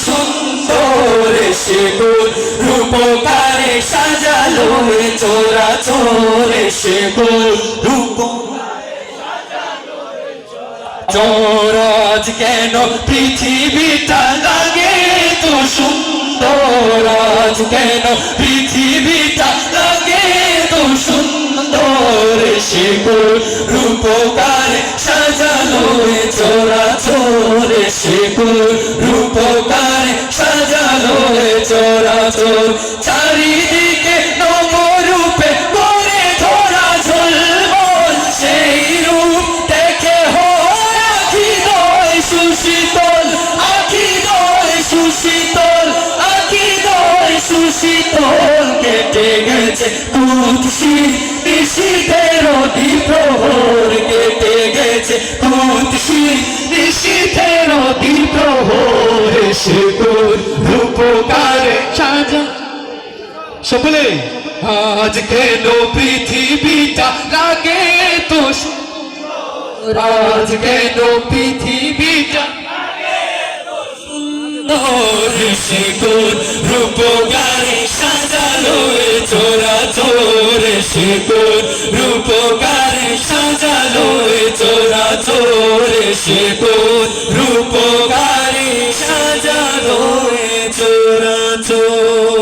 সুন্দর সেগুন রূপকারে সাজালো চরাচর সেগুন রূপ চরাজ কেন পৃথিবীটা লাগে তো সুন্দর আজ কেন পৃথিবীটা লাগে তো সুন্দর সেগুন রূপকারে সাজালো চরাচর সেগুন রূপকারে সাজালো চরাচর চারিদিকে নবরূপে করে ধরা ঝলমল সেই রূপ দেখে হয় আখিদয় সুশীতল আখিদয় সুশীতল আখিদয় সুশীতল কেটে গেছে কুৎসি নিশীথের দ্বিপ্রহর কেটে গেছে কুৎসি নিশীথের দ্বিপ্রহর সেগুন রূপকারে সাজা সকলে আজ কেন পৃথিবীটা লাগে তো আজ কেন পৃথিবীটা সেগুন রূপকারে সাজালো চরাচর সেগুন রূপকারে